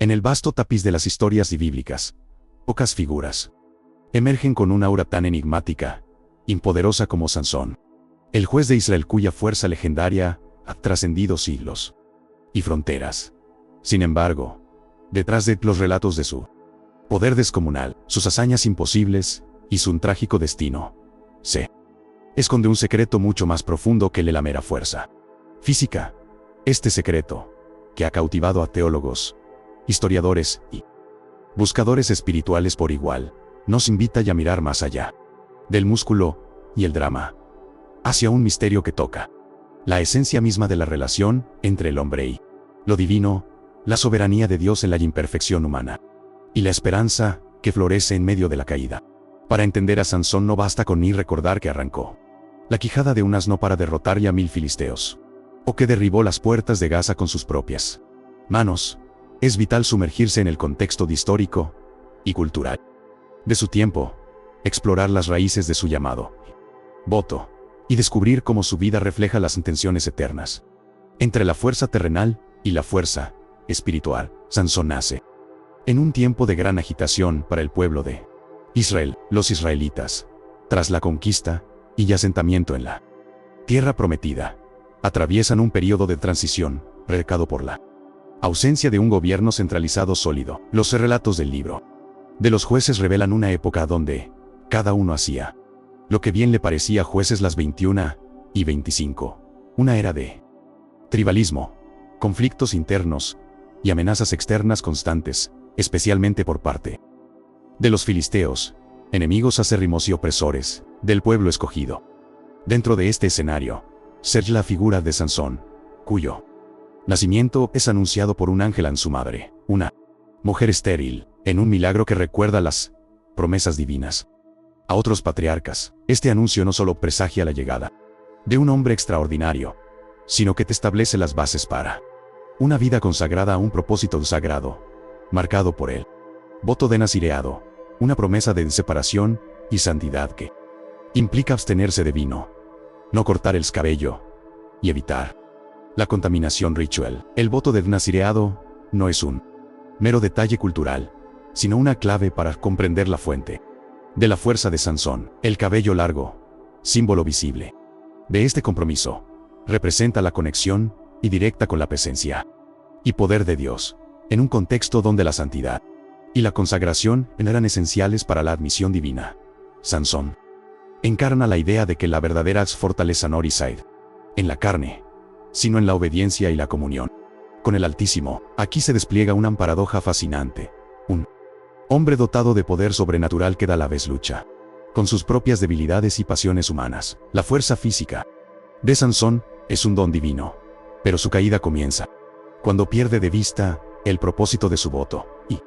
En el vasto tapiz de las historias bíblicas, pocas figuras emergen con una aura tan enigmática, impoderosa como Sansón, el juez de Israel cuya fuerza legendaria ha trascendido siglos y fronteras. Sin embargo, detrás de los relatos de su poder descomunal, sus hazañas imposibles y su trágico destino, se esconde un secreto mucho más profundo que el de la mera fuerza física. Este secreto, que ha cautivado a teólogos, historiadores y buscadores espirituales por igual, nos invita a mirar más allá del músculo y el drama, hacia un misterio que toca la esencia misma de la relación entre el hombre y lo divino, la soberanía de Dios en la imperfección humana, y la esperanza que florece en medio de la caída. Para entender a Sansón no basta con ni recordar que arrancó la quijada de un asno para derrotar ya 1000 filisteos, o que derribó las puertas de Gaza con sus propias manos. Es vital sumergirse en el contexto histórico y cultural de su tiempo, explorar las raíces de su llamado, voto, y descubrir cómo su vida refleja las intenciones eternas entre la fuerza terrenal y la fuerza espiritual. Sansón nace en un tiempo de gran agitación para el pueblo de Israel. Los israelitas, tras la conquista y asentamiento en la tierra prometida, atraviesan un periodo de transición, marcado por la ausencia de un gobierno centralizado sólido. Los relatos del libro de los jueces revelan una época donde cada uno hacía lo que bien le parecía. Jueces las 21 y 25, una era de tribalismo, conflictos internos y amenazas externas constantes, especialmente por parte de los filisteos, enemigos acérrimos y opresores del pueblo escogido. Dentro de este escenario, surge la figura de Sansón, cuyo nacimiento es anunciado por un ángel a su madre, una mujer estéril, en un milagro que recuerda las promesas divinas a otros patriarcas. Este anuncio no solo presagia la llegada de un hombre extraordinario, sino que te establece las bases para una vida consagrada a un propósito sagrado, marcado por el voto de nazireado, una promesa de separación y santidad que implica abstenerse de vino, no cortar el cabello y evitar la contaminación ritual. El voto de nazireado no es un mero detalle cultural, sino una clave para comprender la fuente de la fuerza de Sansón. El cabello largo, símbolo visible de este compromiso, representa la conexión y directa con la presencia y poder de Dios, en un contexto donde la santidad y la consagración eran esenciales para la admisión divina. Sansón encarna la idea de que la verdadera fortaleza no reside en la carne, sino en la obediencia y la comunión con el Altísimo. Aquí se despliega una paradoja fascinante. Un hombre dotado de poder sobrenatural que a la vez lucha con sus propias debilidades y pasiones humanas. La fuerza física de Sansón es un don divino, pero su caída comienza cuando pierde de vista el propósito de su voto y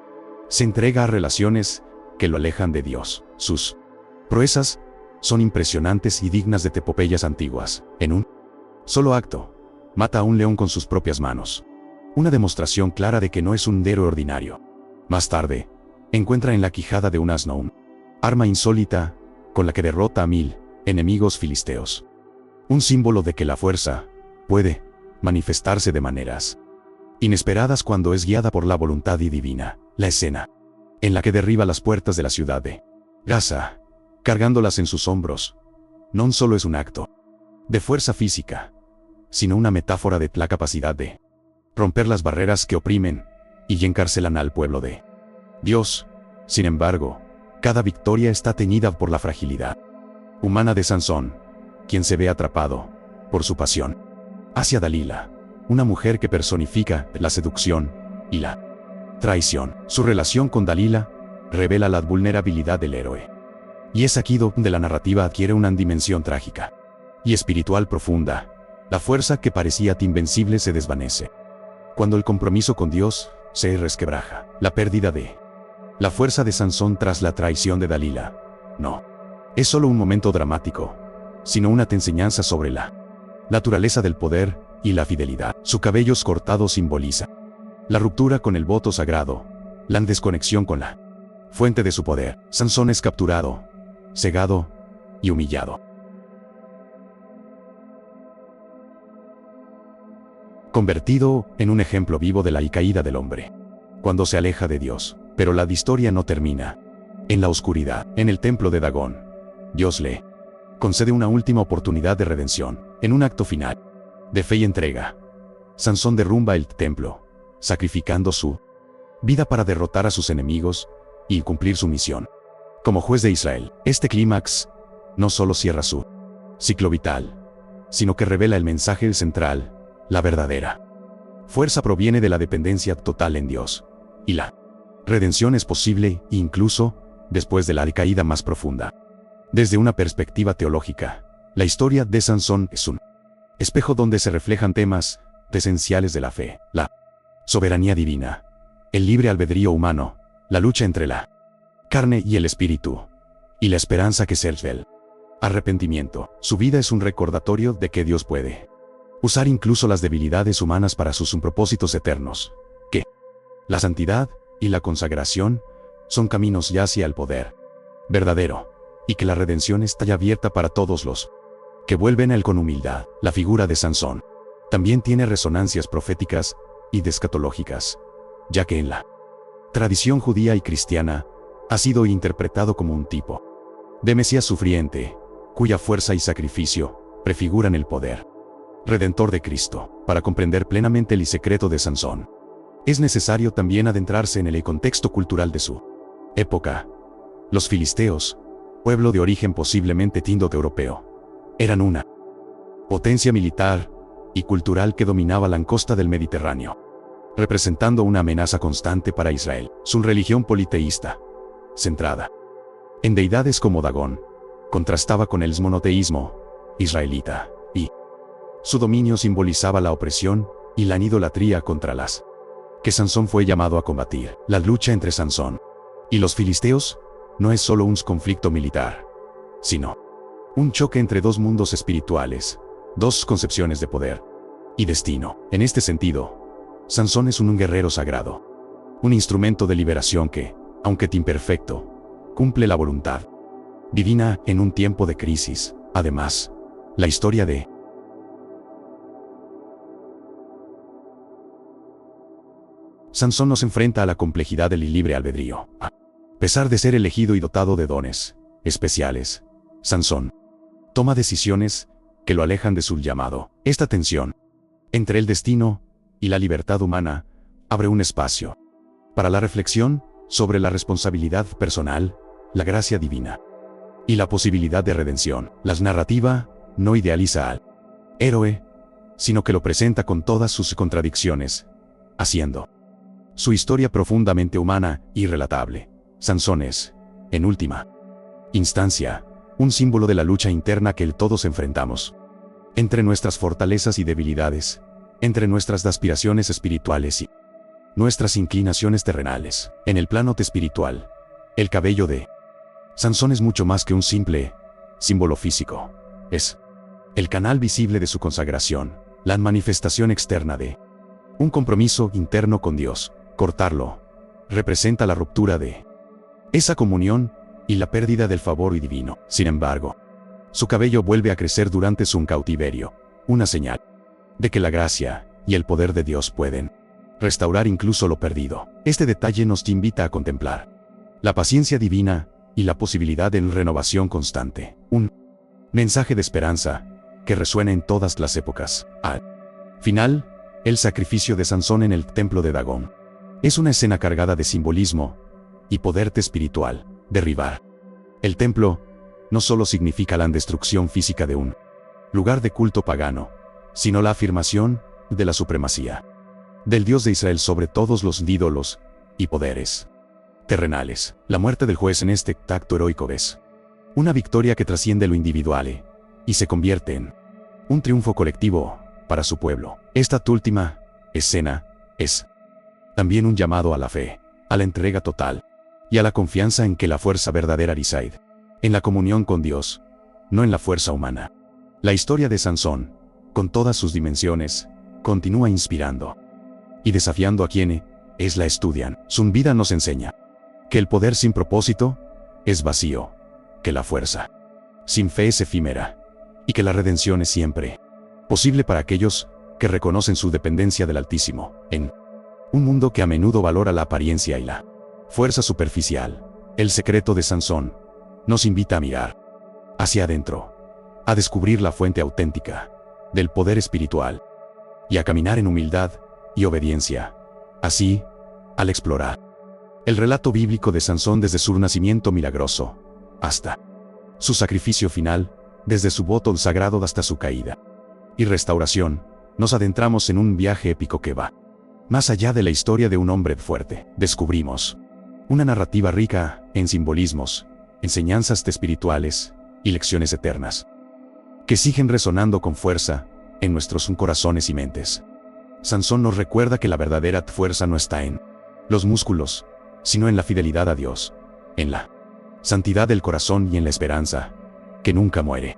se entrega a relaciones que lo alejan de Dios. Sus proezas son impresionantes y dignas de epopeyas antiguas. En un solo acto, mata a un león con sus propias manos, una demostración clara de que no es un héroe ordinario. Más tarde, encuentra en la quijada de un asno un arma insólita con la que derrota a 1000 enemigos filisteos, un símbolo de que la fuerza puede manifestarse de maneras inesperadas cuando es guiada por la voluntad divina. La escena en la que derriba las puertas de la ciudad de Gaza, cargándolas en sus hombros, no solo es un acto de fuerza física, sino una metáfora de la capacidad de romper las barreras que oprimen y encarcelan al pueblo de Dios. Sin embargo, cada victoria está teñida por la fragilidad humana de Sansón, quien se ve atrapado por su pasión hacia Dalila, una mujer que personifica la seducción y la traición. Su relación con Dalila revela la vulnerabilidad del héroe, y es aquí donde la narrativa adquiere una dimensión trágica y espiritual profunda. La fuerza que parecía invencible se desvanece cuando el compromiso con Dios se resquebraja. La pérdida de la fuerza de Sansón tras la traición de Dalila no es solo un momento dramático, sino una enseñanza sobre la naturaleza del poder y la fidelidad. Su cabello cortado simboliza la ruptura con el voto sagrado, la desconexión con la fuente de su poder. Sansón es capturado, cegado y humillado, convertido en un ejemplo vivo de la caída del hombre. cuando se aleja de Dios. Pero la historia no termina. En la oscuridad, en el templo de Dagón, Dios le concede una última oportunidad de redención. En un acto final de fe y entrega, Sansón derrumba el templo, sacrificando su vida para derrotar a sus enemigos y cumplir su misión como juez de Israel. Este clímax no solo cierra su ciclo vital, sino que revela el mensaje central: la verdadera fuerza proviene de la dependencia total en Dios, y la redención es posible incluso después de la decaída más profunda. Desde una perspectiva teológica, la historia de Sansón es un espejo donde se reflejan temas esenciales de la fe: la soberanía divina, el libre albedrío humano, la lucha entre la carne y el espíritu, y la esperanza que es el arrepentimiento. Su vida es un recordatorio de que Dios puede usar incluso las debilidades humanas para sus propósitos eternos, que la santidad y la consagración son caminos ya hacia el poder verdadero, y que la redención está ya abierta para todos los que vuelven a él con humildad. La figura de Sansón también tiene resonancias proféticas y escatológicas, ya que en la tradición judía y cristiana ha sido interpretado como un tipo de Mesías sufriente, cuya fuerza y sacrificio prefiguran el poder redentor de Cristo. Para comprender plenamente el secreto de Sansón, es necesario también adentrarse en el contexto cultural de su época. Los filisteos, pueblo de origen posiblemente indoeuropeo, eran una potencia militar y cultural que dominaba la costa del Mediterráneo, representando una amenaza constante para Israel. Su religión politeísta, centrada en deidades como Dagón, contrastaba con el monoteísmo israelita, y su dominio simbolizaba la opresión y la idolatría contra las que Sansón fue llamado a combatir. La lucha entre Sansón y los filisteos no es solo un conflicto militar, sino un choque entre dos mundos espirituales, dos concepciones de poder y destino. En este sentido, Sansón es un guerrero sagrado, un instrumento de liberación que, aunque imperfecto, cumple la voluntad divina en un tiempo de crisis. Además, la historia de Sansón nos enfrenta a la complejidad del libre albedrío. A pesar de ser elegido y dotado de dones especiales, Sansón toma decisiones que lo alejan de su llamado. Esta tensión entre el destino y la libertad humana abre un espacio para la reflexión sobre la responsabilidad personal, la gracia divina y la posibilidad de redención. La narrativa no idealiza al héroe, sino que lo presenta con todas sus contradicciones, haciendo su historia profundamente humana y relatable. Sansón es, en última instancia, un símbolo de la lucha interna que todos enfrentamos, entre nuestras fortalezas y debilidades, entre nuestras aspiraciones espirituales y nuestras inclinaciones terrenales. En el plano espiritual, el cabello de Sansón es mucho más que un simple símbolo físico. Es el canal visible de su consagración, la manifestación externa de un compromiso interno con Dios. Cortarlo representa la ruptura de esa comunión y la pérdida del favor divino. Sin embargo, su cabello vuelve a crecer durante su cautiverio, una señal de que la gracia y el poder de Dios pueden restaurar incluso lo perdido. Este detalle nos invita a contemplar la paciencia divina y la posibilidad de renovación constante. Un mensaje de esperanza que resuena en todas las épocas. Al final, el sacrificio de Sansón en el templo de Dagón es una escena cargada de simbolismo y poder espiritual. Derribar el templo no solo significa la destrucción física de un lugar de culto pagano, sino la afirmación de la supremacía del Dios de Israel sobre todos los ídolos y poderes terrenales. La muerte del juez en este acto heroico es una victoria que trasciende lo individual y se convierte en un triunfo colectivo para su pueblo. Esta última escena es también un llamado a la fe, a la entrega total y a la confianza en que la fuerza verdadera reside en la comunión con Dios, no en la fuerza humana. La historia de Sansón, con todas sus dimensiones, continúa inspirando y desafiando a quienes la estudian. Su vida nos enseña que el poder sin propósito es vacío, que la fuerza sin fe es efímera, y que la redención es siempre posible para aquellos que reconocen su dependencia del Altísimo. En Un mundo que a menudo valora la apariencia y la fuerza superficial. El secreto de Sansón nos invita a mirar hacia adentro, a descubrir la fuente auténtica del poder espiritual y a caminar en humildad y obediencia. Así, al explorar el relato bíblico de Sansón desde su nacimiento milagroso hasta su sacrificio final, desde su voto sagrado hasta su caída y restauración, nos adentramos en un viaje épico que va más allá de la historia de un hombre fuerte. Descubrimos una narrativa rica en simbolismos, enseñanzas espirituales y lecciones eternas que siguen resonando con fuerza en nuestros corazones y mentes. Sansón nos recuerda que la verdadera fuerza no está en los músculos, sino en la fidelidad a Dios, en la santidad del corazón y en la esperanza que nunca muere,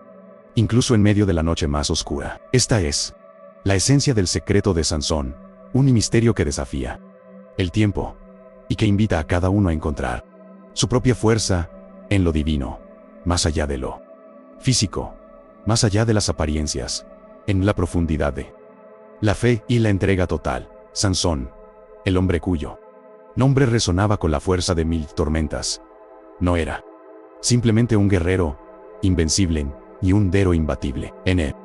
incluso en medio de la noche más oscura. Esta es la esencia del secreto de Sansón, un misterio que desafía el tiempo y que invita a cada uno a encontrar su propia fuerza en lo divino, más allá de lo físico, más allá de las apariencias, en la profundidad de la fe y la entrega total. Sansón, el hombre cuyo nombre resonaba con la fuerza de 1000 tormentas, no era simplemente un guerrero invencible y un héroe imbatible. En el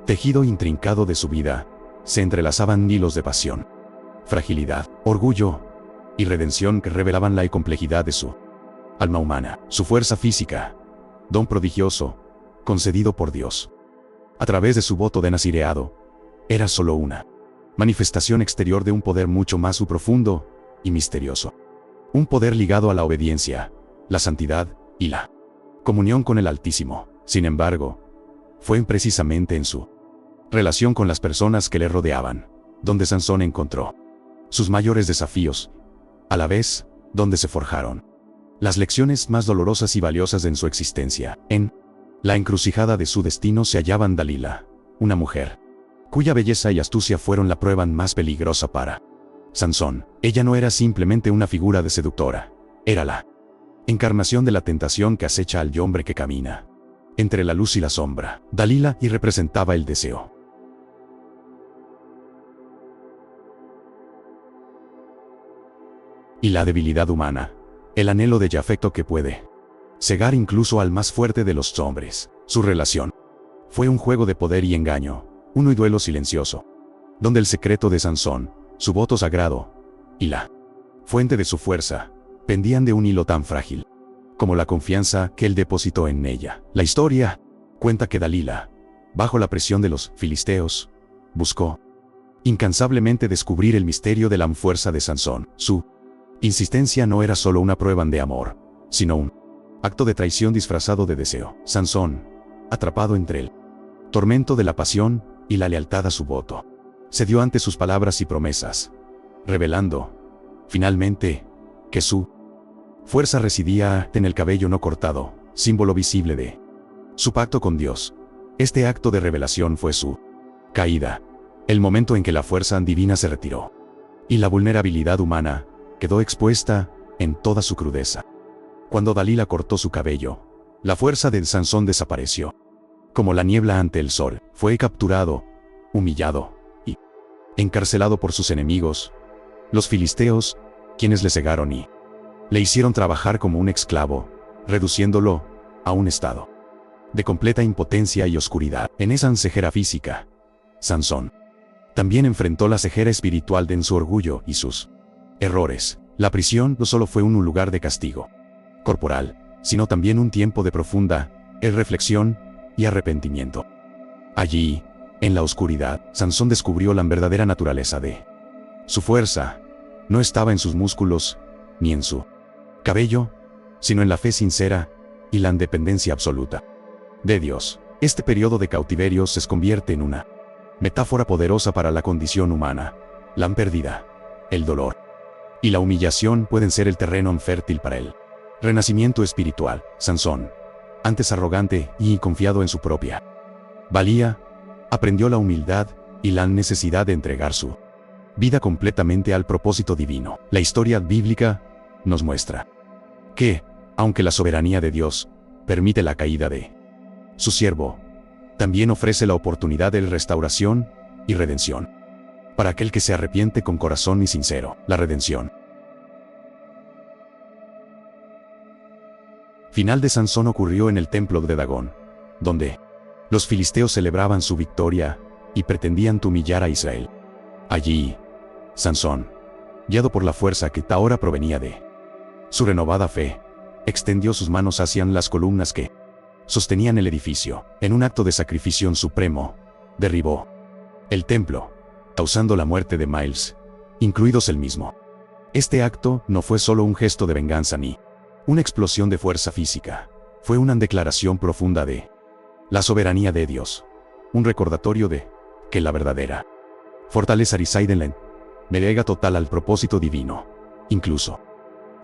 tejido intrincado de su vida se entrelazaban hilos de pasión, fragilidad, orgullo y redención que revelaban la complejidad de su alma humana. Su fuerza física, don prodigioso, concedido por Dios a través de su voto de nazireado, era solo una manifestación exterior de un poder mucho más profundo y misterioso. Un poder ligado a la obediencia, la santidad y la comunión con el Altísimo. Sin embargo, fue precisamente en su relación con las personas que le rodeaban donde Sansón encontró sus mayores desafíos, a la vez donde se forjaron las lecciones más dolorosas y valiosas en su existencia. En la encrucijada de su destino se hallaban Dalila, una mujer cuya belleza y astucia fueron la prueba más peligrosa para Sansón. Ella no era simplemente una figura de seductora, era la encarnación de la tentación que acecha al hombre que camina entre la luz y la sombra. Dalila y representaba el deseo y la debilidad humana, el anhelo de afecto que puede cegar incluso al más fuerte de los hombres. Su relación fue un juego de poder y engaño, un duelo silencioso, donde el secreto de Sansón, su voto sagrado y la fuente de su fuerza pendían de un hilo tan frágil como la confianza que él depositó en ella. La historia cuenta que Dalila, bajo la presión de los filisteos, buscó incansablemente descubrir el misterio de la fuerza de Sansón. Su insistencia no era solo una prueba de amor, sino un acto de traición disfrazado de deseo. Sansón, atrapado entre el tormento de la pasión y la lealtad a su voto, cedió ante sus palabras y promesas, revelando, finalmente, que su fuerza residía en el cabello no cortado, símbolo visible de su pacto con Dios. Este acto de revelación fue su caída, el momento en que la fuerza divina se retiró y la vulnerabilidad humana quedó expuesta en toda su crudeza. Cuando Dalila cortó su cabello, la fuerza de Sansón desapareció. Como la niebla ante el sol, fue capturado, humillado y encarcelado por sus enemigos, los filisteos, quienes le cegaron y le hicieron trabajar como un esclavo, reduciéndolo a un estado de completa impotencia y oscuridad. En esa ceguera física, Sansón también enfrentó la ceguera espiritual de su orgullo y sus errores. La prisión no solo fue un lugar de castigo corporal, sino también un tiempo de profunda reflexión y arrepentimiento. Allí, en la oscuridad, Sansón descubrió la verdadera naturaleza de su fuerza. No estaba en sus músculos, ni en su cabello, sino en la fe sincera y la independencia absoluta de Dios. Este periodo de cautiverio se convierte en una metáfora poderosa para la condición humana. La pérdida, el dolor y la humillación pueden ser el terreno fértil para el renacimiento espiritual. Sansón, antes arrogante y confiado en su propia valía, aprendió la humildad y la necesidad de entregar su vida completamente al propósito divino. La historia bíblica nos muestra que, aunque la soberanía de Dios permite la caída de su siervo, también ofrece la oportunidad de restauración y redención. para aquel que se arrepiente con corazón y sincero, la redención. Final de Sansón ocurrió en el templo de Dagón, donde los filisteos celebraban su victoria y pretendían humillar a Israel. Allí, Sansón, guiado por la fuerza que ahora provenía de su renovada fe, extendió sus manos hacia las columnas que sostenían el edificio. En un acto de sacrificio supremo, derribó el templo, causando la muerte de miles, incluidos él mismo. Este acto no fue solo un gesto de venganza ni una explosión de fuerza física, fue una declaración profunda de la soberanía de Dios, un recordatorio de que la verdadera fortaleza reside en la entrega total al propósito divino, incluso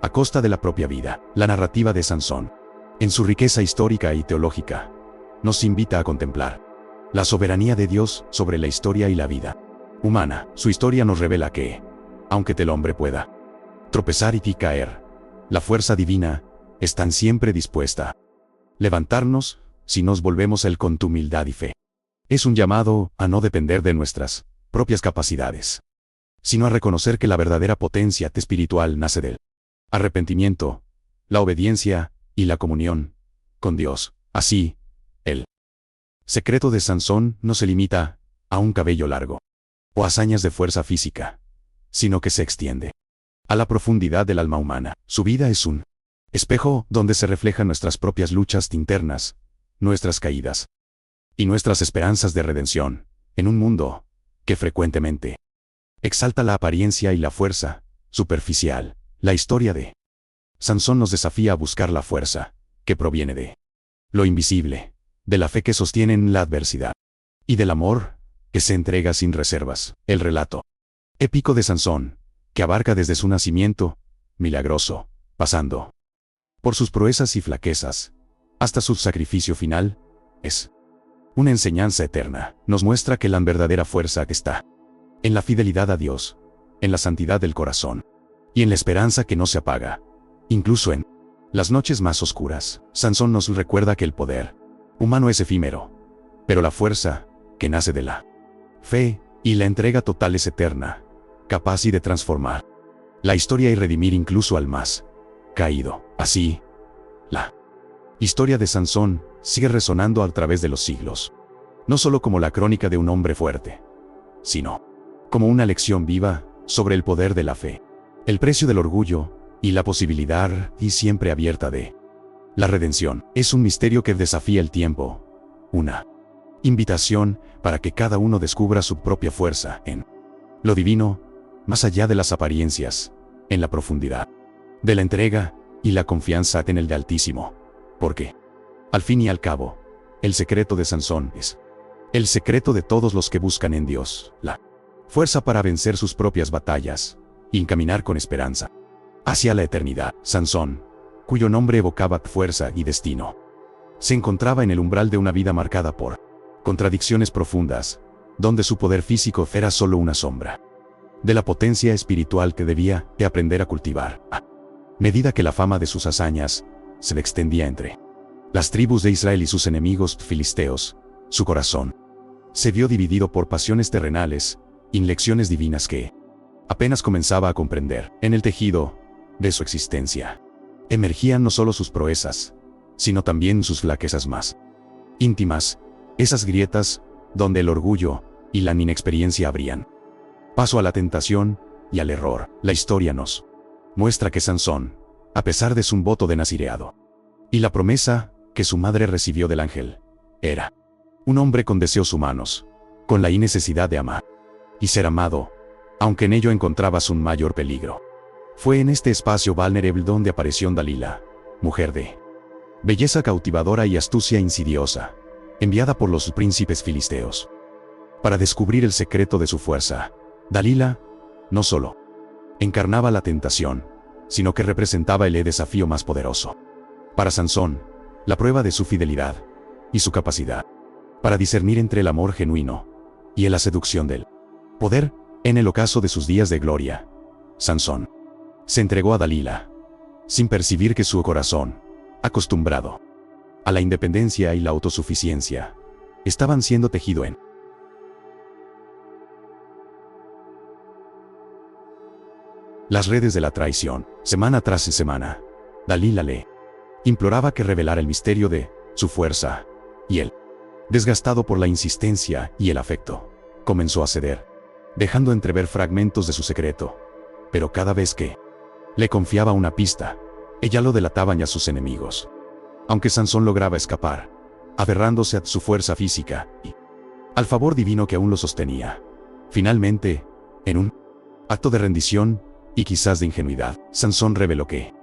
a costa de la propia vida. La narrativa de Sansón, en su riqueza histórica y teológica, nos invita a contemplar la soberanía de Dios sobre la historia y la vida humana. Su historia nos revela que, aunque el hombre pueda tropezar y caer, la fuerza divina está siempre dispuesta a levantarnos si nos volvemos a él con humildad y fe. Es un llamado a no depender de nuestras propias capacidades, sino a reconocer que la verdadera potencia espiritual nace del arrepentimiento, la obediencia y la comunión con Dios. Así, el secreto de Sansón no se limita a un cabello largo o hazañas de fuerza física, sino que se extiende a la profundidad del alma humana. Su vida es un espejo donde se reflejan nuestras propias luchas internas, nuestras caídas y nuestras esperanzas de redención, en un mundo que frecuentemente exalta la apariencia y la fuerza superficial. La historia de Sansón nos desafía a buscar la fuerza que proviene de lo invisible, de la fe que sostiene en la adversidad y del amor que se entrega sin reservas. El relato épico de Sansón, que abarca desde su nacimiento milagroso, pasando por sus proezas y flaquezas, hasta su sacrificio final, es una enseñanza eterna. Nos muestra que la verdadera fuerza está en la fidelidad a Dios, en la santidad del corazón y en la esperanza que no se apaga, incluso en las noches más oscuras. Sansón nos recuerda que el poder humano es efímero, pero la fuerza que nace de la fe y la entrega total es eterna, capaz de transformar la historia y redimir incluso al más caído. Así, la historia de Sansón sigue resonando a través de los siglos, no solo como la crónica de un hombre fuerte, sino como una lección viva sobre el poder de la fe, el precio del orgullo y la posibilidad y siempre abierta de la redención. Es un misterio que desafía el tiempo, una invitación para que cada uno descubra su propia fuerza en lo divino, más allá de las apariencias, en la profundidad de la entrega y la confianza en el de Altísimo. Porque, al fin y al cabo, el secreto de Sansón es el secreto de todos los que buscan en Dios la fuerza para vencer sus propias batallas y caminar con esperanza hacia la eternidad. Sansón, cuyo nombre evocaba fuerza y destino, se encontraba en el umbral de una vida marcada por contradicciones profundas, donde su poder físico era solo una sombra de la potencia espiritual que debía de aprender a cultivar. A medida que la fama de sus hazañas se le extendía entre las tribus de Israel y sus enemigos filisteos, su corazón se vio dividido por pasiones terrenales y lecciones divinas que apenas comenzaba a comprender. En el tejido de su existencia emergían no solo sus proezas, sino también sus flaquezas más íntimas, esas grietas donde el orgullo y la inexperiencia abrían paso a la tentación y al error. La historia nos muestra que Sansón, a pesar de su voto de nazireado y la promesa que su madre recibió del ángel, era un hombre con deseos humanos, con la necesidad de amar y ser amado, aunque en ello encontraba un mayor peligro. Fue en este espacio vulnerable donde apareció Dalila, mujer de belleza cautivadora y astucia insidiosa, enviada por los príncipes filisteos para descubrir el secreto de su fuerza. Dalila no solo encarnaba la tentación, sino que representaba el desafío más poderoso para Sansón, la prueba de su fidelidad y su capacidad para discernir entre el amor genuino y la seducción del poder. En el ocaso de sus días de gloria, Sansón se entregó a Dalila, sin percibir que su corazón, acostumbrado a la independencia y la autosuficiencia, estaban siendo tejido en las redes de la traición, semana tras semana. Dalila le imploraba que revelara el misterio de su fuerza, y él, desgastado por la insistencia y el afecto, comenzó a ceder, dejando entrever fragmentos de su secreto. Pero cada vez que le confiaba una pista, ella lo delataban a sus enemigos. Aunque Sansón lograba escapar, aferrándose a su fuerza física y al favor divino que aún lo sostenía. Finalmente, en un acto de rendición y quizás de ingenuidad, Sansón reveló que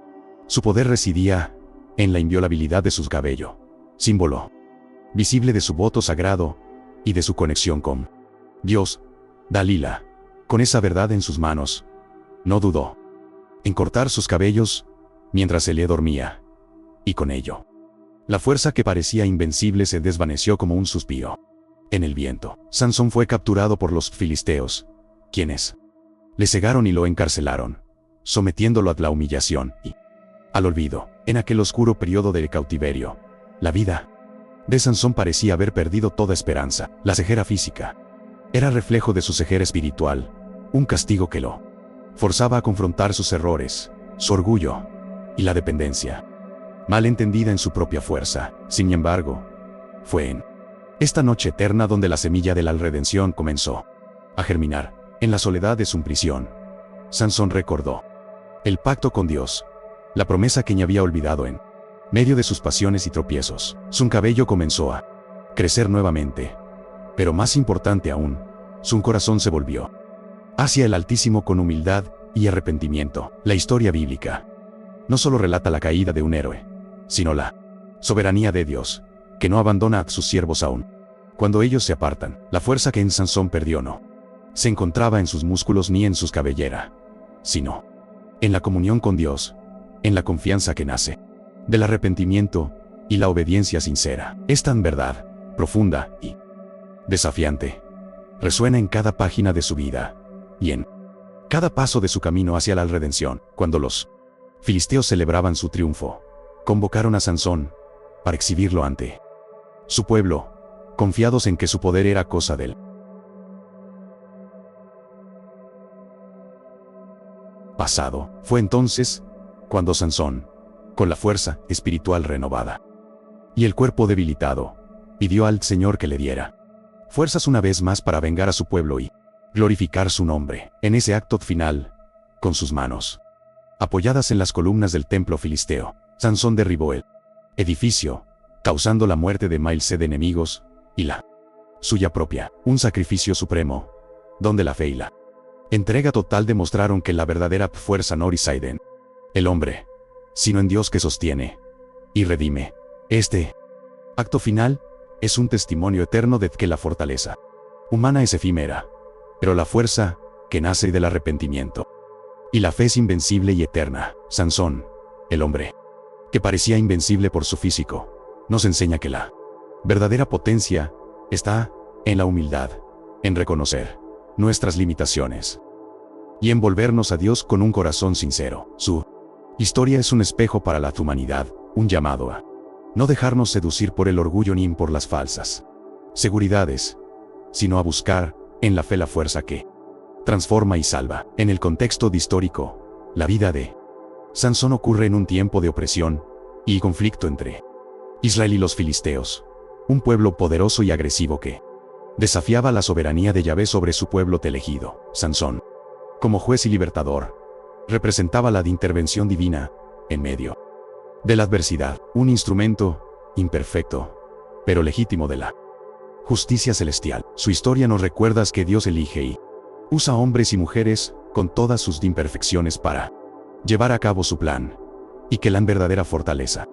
su poder residía en la inviolabilidad de su cabello, símbolo visible de su voto sagrado y de su conexión con Dios. Dalila, con esa verdad en sus manos, no dudó en cortar sus cabellos mientras Elé dormía, y con ello, la fuerza que parecía invencible se desvaneció como un suspiro en el viento. Sansón fue capturado por los filisteos, quienes le cegaron y lo encarcelaron, sometiéndolo a la humillación y al olvido. En aquel oscuro periodo de cautiverio, la vida de Sansón parecía haber perdido toda esperanza. La ceguera física era reflejo de su ceguera espiritual, un castigo que lo forzaba a confrontar sus errores, su orgullo y la dependencia mal entendida en su propia fuerza. Sin embargo, fue en esta noche eterna donde la semilla de la redención comenzó a germinar. En la soledad de su prisión, Sansón recordó el pacto con Dios, la promesa que había olvidado en medio de sus pasiones y tropiezos. Su cabello comenzó a crecer nuevamente, pero más importante aún, su corazón se volvió hacia el Altísimo con humildad y arrepentimiento. La historia bíblica no solo relata la caída de un héroe, sino la soberanía de Dios, que no abandona a sus siervos aún cuando ellos se apartan. La fuerza que en Sansón perdió no se encontraba en sus músculos ni en sus cabellera, sino en la comunión con Dios, en la confianza que nace del arrepentimiento y la obediencia sincera. Esta verdad, profunda y desafiante, resuena en cada página de su vida y en cada paso de su camino hacia la redención. Cuando los filisteos celebraban su triunfo, convocaron a Sansón para exhibirlo ante su pueblo, confiados en que su poder era cosa del pasado. Fue entonces cuando Sansón, con la fuerza espiritual renovada y el cuerpo debilitado, pidió al Señor que le diera fuerzas una vez más para vengar a su pueblo y glorificar su nombre. En ese acto final, con sus manos apoyadas en las columnas del templo filisteo, Sansón derribó el edificio, causando la muerte de miles de enemigos y la suya propia. Un sacrificio supremo, donde la fe y la entrega total demostraron que la verdadera fuerza no reside en el hombre, sino en Dios que sostiene y redime. Este acto final es un testimonio eterno de que la fortaleza humana es efímera, pero la fuerza que nace del arrepentimiento y la fe es invencible y eterna. Sansón, el hombre que parecía invencible por su físico, nos enseña que la verdadera potencia está en la humildad, en reconocer nuestras limitaciones y en volvernos a Dios con un corazón sincero. Su historia es un espejo para la humanidad, un llamado a no dejarnos seducir por el orgullo ni por las falsas seguridades, sino a buscar en la fe la fuerza que transforma y salva. En el contexto histórico, la vida de Sansón ocurre en un tiempo de opresión y conflicto entre Israel y los filisteos, un pueblo poderoso y agresivo que desafiaba la soberanía de Yahvé sobre su pueblo elegido. Sansón, como juez y libertador, representaba la intervención divina en medio de la adversidad, un instrumento imperfecto, pero legítimo de la justicia celestial. Su historia nos recuerda que Dios elige y usa hombres y mujeres con todas sus imperfecciones para llevar a cabo su plan, y que la verdadera fortaleza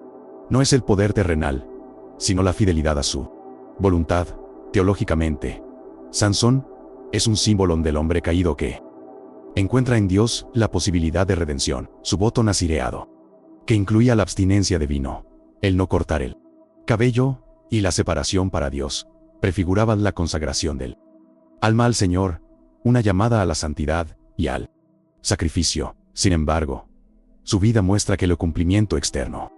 no es el poder terrenal, sino la fidelidad a su voluntad. Teológicamente, Sansón es un símbolo del hombre caído que encuentra en Dios la posibilidad de redención. Su voto nazireado, que incluía la abstinencia de vino, el no cortar el cabello y la separación para Dios, prefiguraban la consagración del alma al Señor, una llamada a la santidad y al sacrificio. Sin embargo, su vida muestra que el cumplimiento externo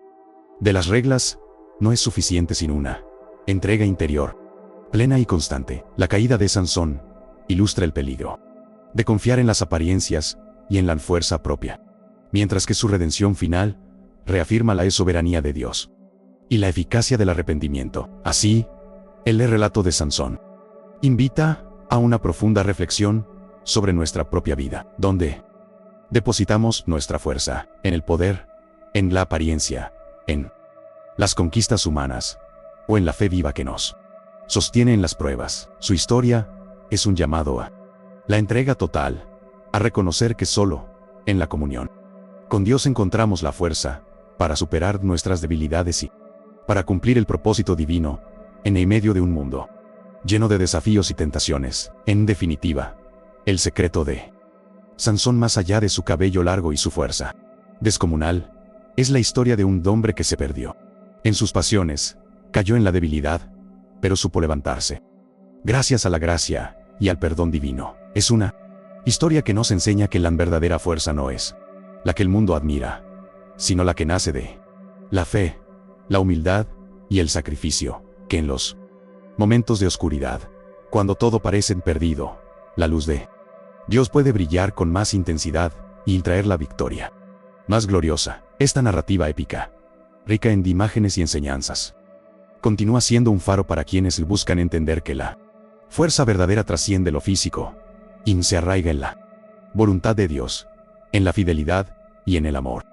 de las reglas no es suficiente sin una entrega interior plena y constante. La caída de Sansón ilustra el peligro de confiar en las apariencias y en la fuerza propia. Mientras que su redención final reafirma la soberanía de Dios y la eficacia del arrepentimiento. Así, el relato de Sansón invita a una profunda reflexión sobre nuestra propia vida, donde depositamos nuestra fuerza en el poder, en la apariencia, en las conquistas humanas, o en la fe viva que nos sostiene en las pruebas. Su historia es un llamado a la entrega total, a reconocer que solo en la comunión con Dios encontramos la fuerza para superar nuestras debilidades y para cumplir el propósito divino en el medio de un mundo lleno de desafíos y tentaciones. En definitiva, el secreto de Sansón, más allá de su cabello largo y su fuerza descomunal, es la historia de un hombre que se perdió en sus pasiones, cayó en la debilidad, pero supo levantarse gracias a la gracia y al perdón divino. Es una historia que nos enseña que la verdadera fuerza no es la que el mundo admira, sino la que nace de la fe, la humildad y el sacrificio, que en los momentos de oscuridad, cuando todo parece perdido, la luz de Dios puede brillar con más intensidad y traer la victoria más gloriosa. Esta narrativa épica, rica en imágenes y enseñanzas, continúa siendo un faro para quienes buscan entender que la fuerza verdadera trasciende lo físico y se arraiga en la voluntad de Dios, en la fidelidad y en el amor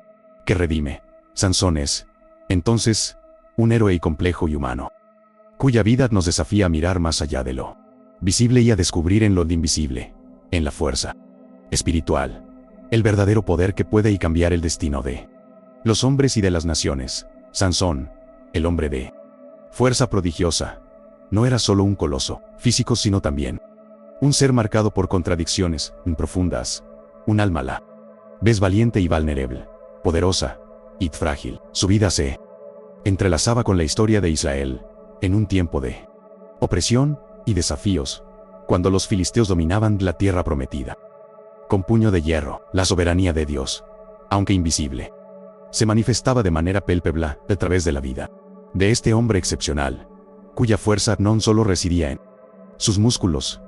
que redime. Sansón es, entonces, un héroe complejo y humano, cuya vida nos desafía a mirar más allá de lo visible y a descubrir en lo invisible, en la fuerza espiritual, el verdadero poder que puede cambiar el destino de los hombres y de las naciones. Sansón, el hombre de fuerza prodigiosa, no era solo un coloso físico, sino también un ser marcado por contradicciones profundas, un alma a la vez valiente y vulnerable, poderosa y frágil. Su vida se entrelazaba con la historia de Israel, en un tiempo de opresión y desafíos, cuando los filisteos dominaban la tierra prometida. Con puño de hierro, la soberanía de Dios, aunque invisible, se manifestaba de manera palpable a través de la vida de este hombre excepcional, cuya fuerza no solo residía en sus músculos,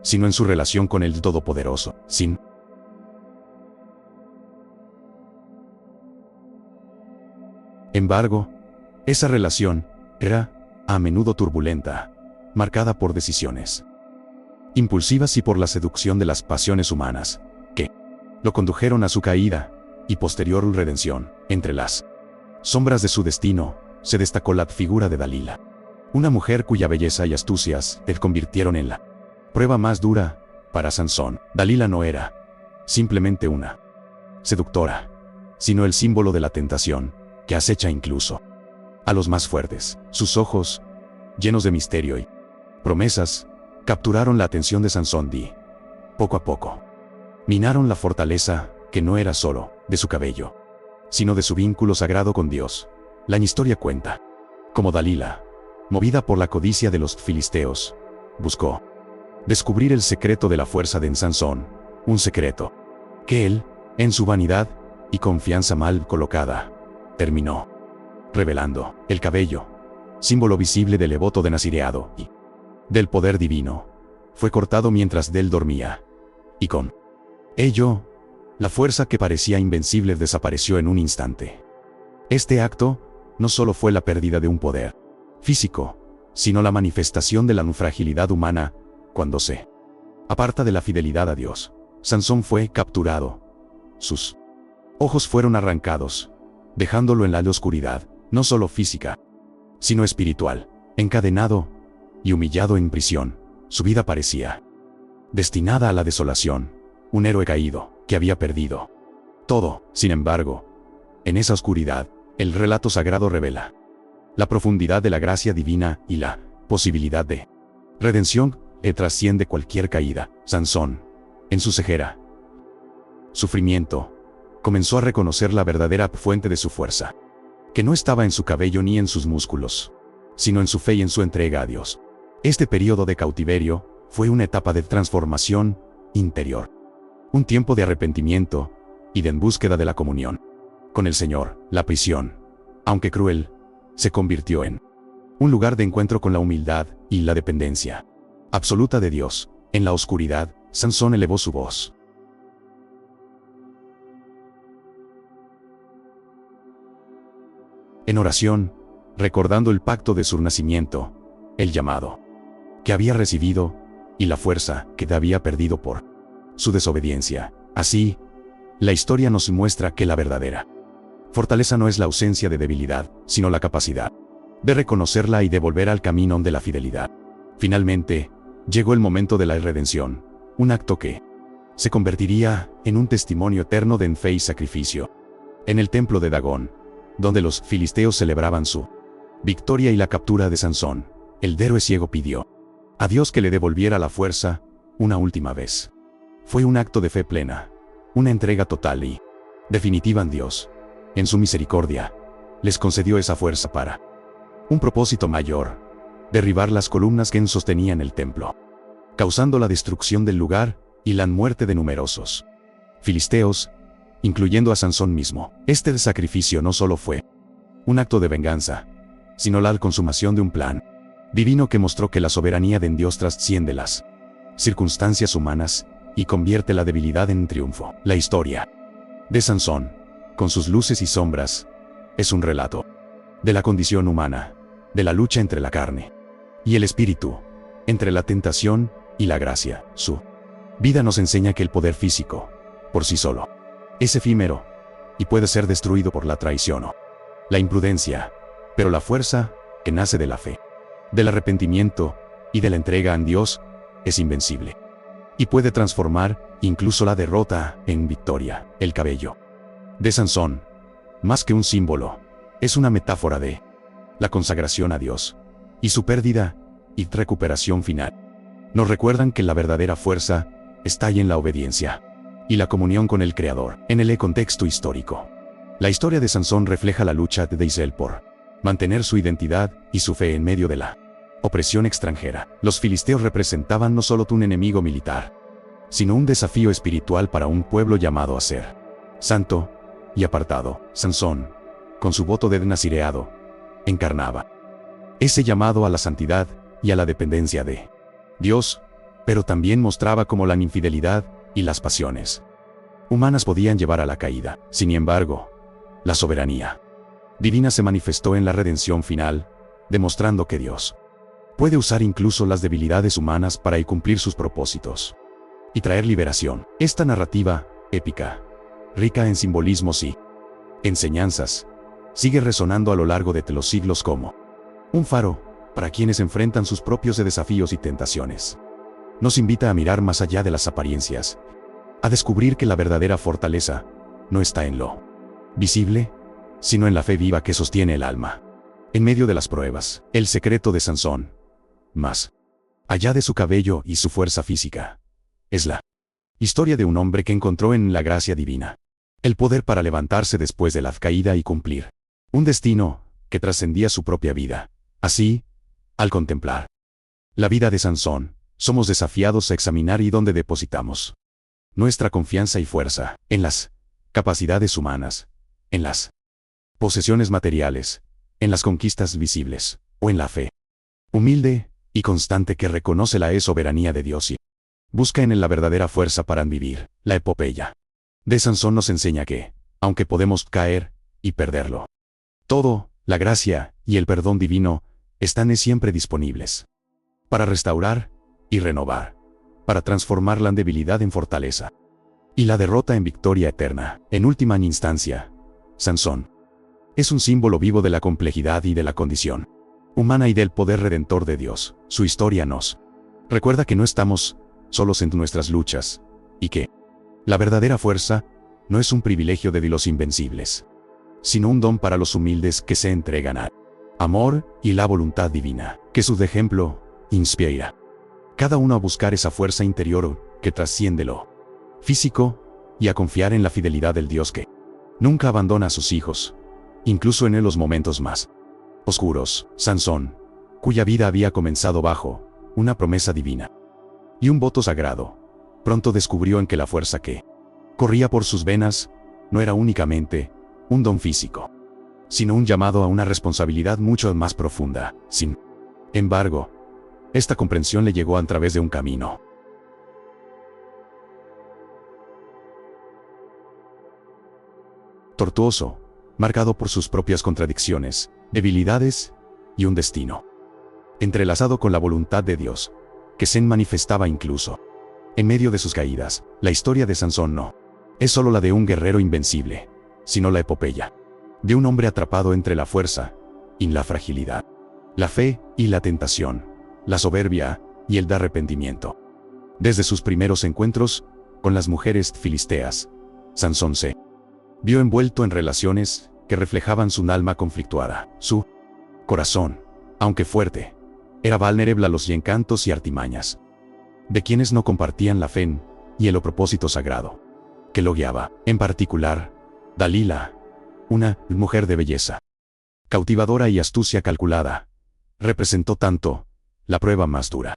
sino en su relación con el Todopoderoso. Sin embargo, esa relación era, a menudo turbulenta, marcada por decisiones impulsivas y por la seducción de las pasiones humanas, que lo condujeron a su caída y posterior redención. Entre las sombras de su destino, se destacó la figura de Dalila, una mujer cuya belleza y astucias le convirtieron en la prueba más dura para Sansón. Dalila no era simplemente una seductora, sino el símbolo de la tentación que acecha incluso a los más fuertes. Sus ojos, llenos de misterio y promesas, capturaron la atención de Sansón y, poco a poco, minaron la fortaleza que no era solo de su cabello, sino de su vínculo sagrado con Dios. La historia cuenta cómo Dalila, movida por la codicia de los filisteos, buscó descubrir el secreto de la fuerza de Sansón, un secreto que él, en su vanidad y confianza mal colocada, terminó revelando. El cabello, símbolo visible del voto de nazireado y del poder divino, fue cortado mientras él dormía, y con ello, la fuerza que parecía invencible desapareció en un instante. Este acto no solo fue la pérdida de un poder físico, sino la manifestación de la fragilidad humana cuando se aparta de la fidelidad a Dios. Sansón fue capturado. Sus ojos fueron arrancados, dejándolo en la oscuridad, no solo física, sino espiritual. Encadenado y humillado en prisión, su vida parecía destinada a la desolación, un héroe caído que había perdido todo. Sin embargo, en esa oscuridad, el relato sagrado revela la profundidad de la gracia divina y la posibilidad de redención que trasciende cualquier caída. Sansón, en su ceguera, sufrimiento, comenzó a reconocer la verdadera fuente de su fuerza, que no estaba en su cabello ni en sus músculos, sino en su fe y en su entrega a Dios. Este periodo de cautiverio fue una etapa de transformación interior, un tiempo de arrepentimiento y de en búsqueda de la comunión con el Señor. La prisión, aunque cruel, se convirtió en un lugar de encuentro con la humildad y la dependencia absoluta de Dios. En la oscuridad, Sansón elevó su voz en oración, recordando el pacto de su nacimiento, el llamado que había recibido y la fuerza que había perdido por su desobediencia. Así, la historia nos muestra que la verdadera fortaleza no es la ausencia de debilidad, sino la capacidad de reconocerla y de volver al camino de la fidelidad. Finalmente, llegó el momento de la redención, un acto que se convertiría en un testimonio eterno de fe y sacrificio. En el templo de Dagón, donde los filisteos celebraban su victoria y la captura de Sansón, el héroe ciego pidió a Dios que le devolviera la fuerza una última vez. Fue un acto de fe plena, una entrega total y definitiva en Dios. En su misericordia, les concedió esa fuerza para un propósito mayor: derribar las columnas que sostenían el templo, causando la destrucción del lugar y la muerte de numerosos filisteos, incluyendo a Sansón mismo. Este sacrificio no solo fue un acto de venganza, sino la consumación de un plan divino que mostró que la soberanía de Dios trasciende las circunstancias humanas y convierte la debilidad en triunfo. La historia de Sansón, con sus luces y sombras, es un relato de la condición humana, de la lucha entre la carne y el espíritu, entre la tentación y la gracia. Su vida nos enseña que el poder físico, por sí solo, es efímero y puede ser destruido por la traición o la imprudencia, pero la fuerza, que nace de la fe, del arrepentimiento y de la entrega a Dios, es invencible y puede transformar incluso la derrota en victoria. El cabello de Sansón, más que un símbolo, es una metáfora de la consagración a Dios y su pérdida y recuperación final. Nos recuerdan que la verdadera fuerza está ahí en la obediencia y la comunión con el Creador. En el contexto histórico, la historia de Sansón refleja la lucha de Israel por mantener su identidad y su fe en medio de la opresión extranjera. Los filisteos representaban no solo un enemigo militar, sino un desafío espiritual para un pueblo llamado a ser santo y apartado. Sansón, con su voto de nazireado, encarnaba ese llamado a la santidad y a la dependencia de Dios, pero también mostraba cómo la infidelidad y las pasiones humanas podían llevar a la caída. Sin embargo, la soberanía divina se manifestó en la redención final, demostrando que Dios puede usar incluso las debilidades humanas para cumplir sus propósitos y traer liberación. Esta narrativa, épica, rica en simbolismos y enseñanzas, sigue resonando a lo largo de los siglos como un faro para quienes enfrentan sus propios desafíos y tentaciones. Nos invita a mirar más allá de las apariencias, a descubrir que la verdadera fortaleza no está en lo visible, sino en la fe viva que sostiene el alma en medio de las pruebas. El secreto de Sansón, más allá de su cabello y su fuerza física, es la historia de un hombre que encontró en la gracia divina el poder para levantarse después de la caída y cumplir un destino que trascendía su propia vida. Así, al contemplar la vida de Sansón, somos desafiados a examinar y dónde depositamos nuestra confianza y fuerza: en las capacidades humanas, en las posesiones materiales, en las conquistas visibles, o en la fe humilde y constante que reconoce la soberanía de Dios y busca en él la verdadera fuerza para vivir. La epopeya de Sansón nos enseña que, aunque podemos caer y perderlo todo, la gracia y el perdón divino están siempre disponibles para restaurar y renovar, para transformar la debilidad en fortaleza y la derrota en victoria eterna. En última instancia, Sansón es un símbolo vivo de la complejidad y de la condición humana y del poder redentor de Dios. Su historia nos recuerda que no estamos solos en nuestras luchas, y que la verdadera fuerza no es un privilegio de los invencibles, sino un don para los humildes que se entregan al amor y la voluntad divina. Que su ejemplo inspira cada uno a buscar esa fuerza interior que trasciende lo físico y a confiar en la fidelidad del Dios que nunca abandona a sus hijos, incluso en los momentos más oscuros. Sansón, cuya vida había comenzado bajo una promesa divina y un voto sagrado, pronto descubrió en que la fuerza que corría por sus venas no era únicamente un don físico, sino un llamado a una responsabilidad mucho más profunda. Sin embargo, esta comprensión le llegó a través de un camino tortuoso, marcado por sus propias contradicciones, debilidades y un destino entrelazado con la voluntad de Dios, que se manifestaba incluso en medio de sus caídas. La historia de Sansón no es solo la de un guerrero invencible, sino la epopeya de un hombre atrapado entre la fuerza y la fragilidad, la fe y la tentación, la soberbia y el arrepentimiento. Desde sus primeros encuentros con las mujeres filisteas, Sansón se vio envuelto en relaciones que reflejaban su alma conflictuada. Su corazón, aunque fuerte, era vulnerable a los encantos y artimañas de quienes no compartían la fe y el propósito sagrado que lo guiaba. En particular, Dalila, una mujer de belleza cautivadora y astucia calculada, representó tanto la prueba más dura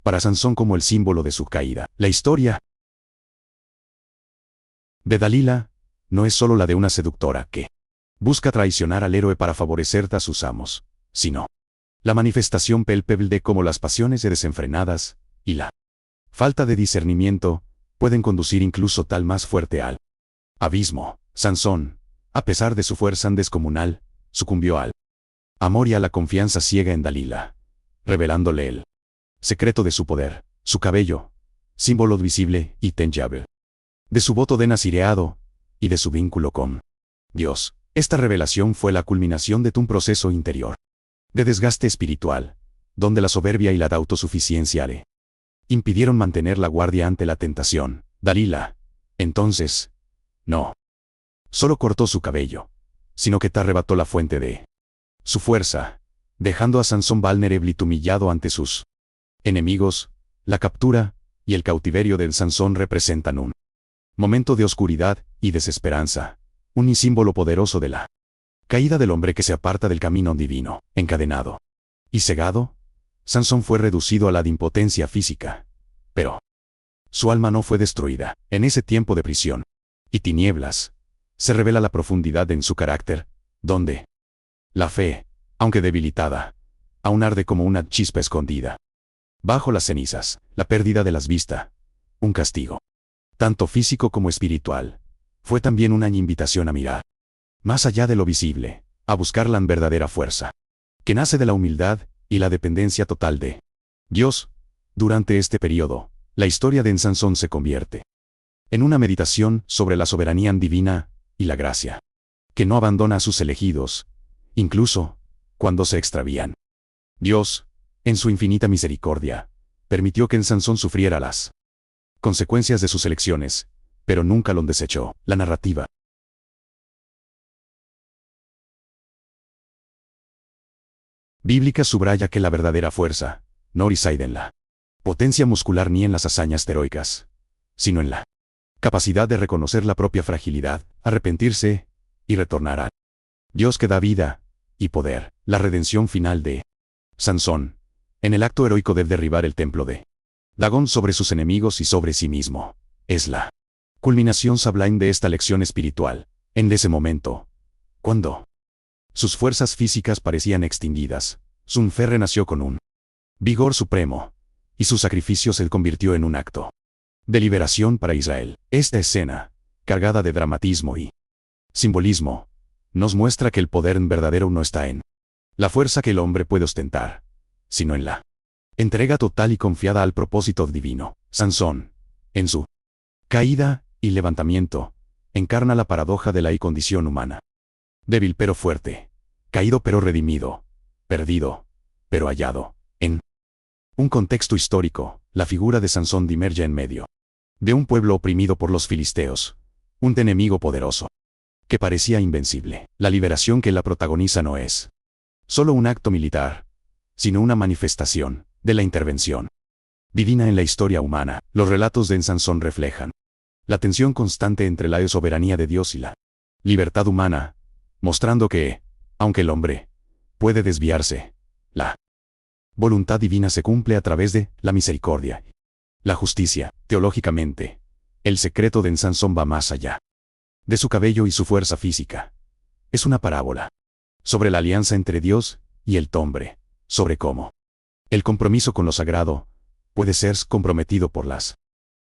para Sansón como el símbolo de su caída. La historia de Dalila no es solo la de una seductora que busca traicionar al héroe para favorecer a sus amos, sino la manifestación palpable de cómo las pasiones desenfrenadas y la falta de discernimiento pueden conducir incluso tal más fuerte al abismo. Sansón, a pesar de su fuerza descomunal, sucumbió al amor y a la confianza ciega en Dalila, revelándole el secreto de su poder, su cabello, símbolo visible y tangible de su voto de nazireado y de su vínculo con Dios. Esta revelación fue la culminación de un proceso interior de desgaste espiritual, donde la soberbia y la autosuficiencia le impidieron mantener la guardia ante la tentación. Dalila, entonces, no solo cortó su cabello, sino que te arrebató la fuente de su fuerza, dejando a Sansón vulnerable y humillado ante sus enemigos. La captura y el cautiverio de Sansón representan un momento de oscuridad y desesperanza, un símbolo poderoso de la caída del hombre que se aparta del camino divino. Encadenado y cegado, Sansón fue reducido a la impotencia física, pero su alma no fue destruida. En ese tiempo de prisión y tinieblas, se revela la profundidad en su carácter, donde la fe, aunque debilitada, aún arde como una chispa escondida bajo las cenizas. La pérdida de las vistas, un castigo tanto físico como espiritual, fue también una invitación a mirar más allá de lo visible, a buscar la verdadera fuerza que nace de la humildad y la dependencia total de Dios. Durante este periodo, la historia de Sansón se convierte en una meditación sobre la soberanía divina y la gracia que no abandona a sus elegidos, incluso cuando se extravían. Dios, en su infinita misericordia, permitió que Sansón sufriera las consecuencias de sus elecciones, pero nunca lo desechó. La narrativa bíblica subraya que la verdadera fuerza no reside en la potencia muscular ni en las hazañas heroicas, sino en la capacidad de reconocer la propia fragilidad, arrepentirse y retornar a Dios que da vida y poder. La redención final de Sansón, en el acto heroico de derribar el templo de Dagón sobre sus enemigos y sobre sí mismo, es la culminación sublime de esta lección espiritual. En ese momento, cuando sus fuerzas físicas parecían extinguidas, su fe renació con un vigor supremo, y su sacrificio se convirtió en un acto de liberación para Israel. Esta escena, cargada de dramatismo y simbolismo, nos muestra que el poder verdadero no está en la fuerza que el hombre puede ostentar, sino en la entrega total y confiada al propósito divino. Sansón, en su caída y levantamiento, encarna la paradoja de la condición humana. Débil pero fuerte, caído pero redimido, perdido, pero hallado. En un contexto histórico, la figura de Sansón emerge en medio de un pueblo oprimido por los filisteos, un enemigo poderoso que parecía invencible. La liberación que la protagoniza no es solo un acto militar, sino una manifestación de la intervención divina en la historia humana. Los relatos de Sansón reflejan la tensión constante entre la soberanía de Dios y la libertad humana, mostrando que, aunque el hombre puede desviarse, la voluntad divina se cumple a través de la misericordia, la justicia. Teológicamente, el secreto de Sansón va más allá de su cabello y su fuerza física. Es una parábola sobre la alianza entre Dios y el hombre, sobre cómo el compromiso con lo sagrado puede ser comprometido por las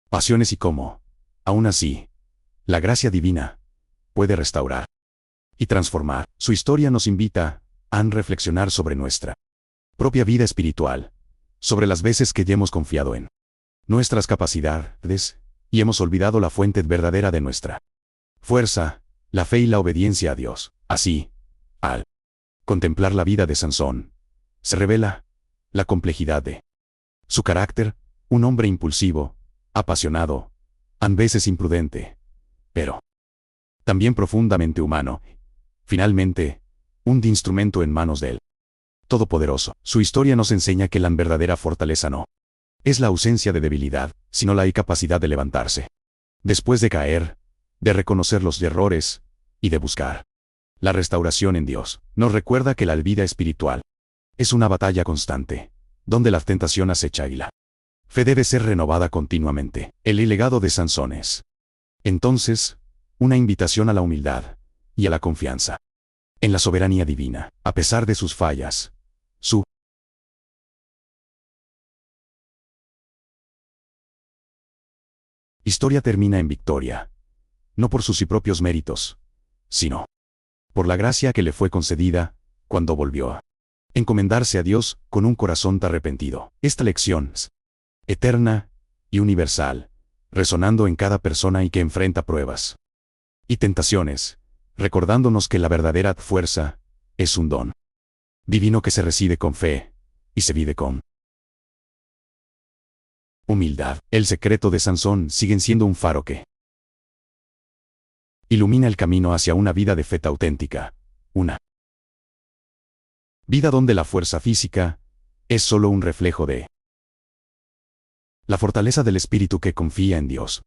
pasiones y cómo, aún así, la gracia divina puede restaurar y transformar. Su historia nos invita a reflexionar sobre nuestra propia vida espiritual, sobre las veces que ya hemos confiado en nuestras capacidades y hemos olvidado la fuente verdadera de nuestra fuerza, la fe y la obediencia a Dios. Así, al contemplar la vida de Sansón, se revela la complejidad de su carácter, un hombre impulsivo, apasionado, a veces imprudente, pero también profundamente humano. Finalmente, un instrumento en manos del Todopoderoso. Su historia nos enseña que la verdadera fortaleza no es la ausencia de debilidad, sino la incapacidad de levantarse después de caer, de reconocer los errores y de buscar la restauración en Dios. Nos recuerda que la vida espiritual es una batalla constante, donde la tentación acecha y la fe debe ser renovada continuamente. El legado de Sansón es, entonces, una invitación a la humildad y a la confianza en la soberanía divina. A pesar de sus fallas, su historia termina en victoria, no por sus propios méritos, sino por la gracia que le fue concedida cuando volvió a encomendarse a Dios con un corazón arrepentido. Esta lección es eterna y universal, resonando en cada persona y que enfrenta pruebas y tentaciones, recordándonos que la verdadera fuerza es un don divino que se recibe con fe y se vive con humildad. El secreto de Sansón sigue siendo un faro que ilumina el camino hacia una vida de fe auténtica, una vida donde la fuerza física es solo un reflejo de la fortaleza del espíritu que confía en Dios.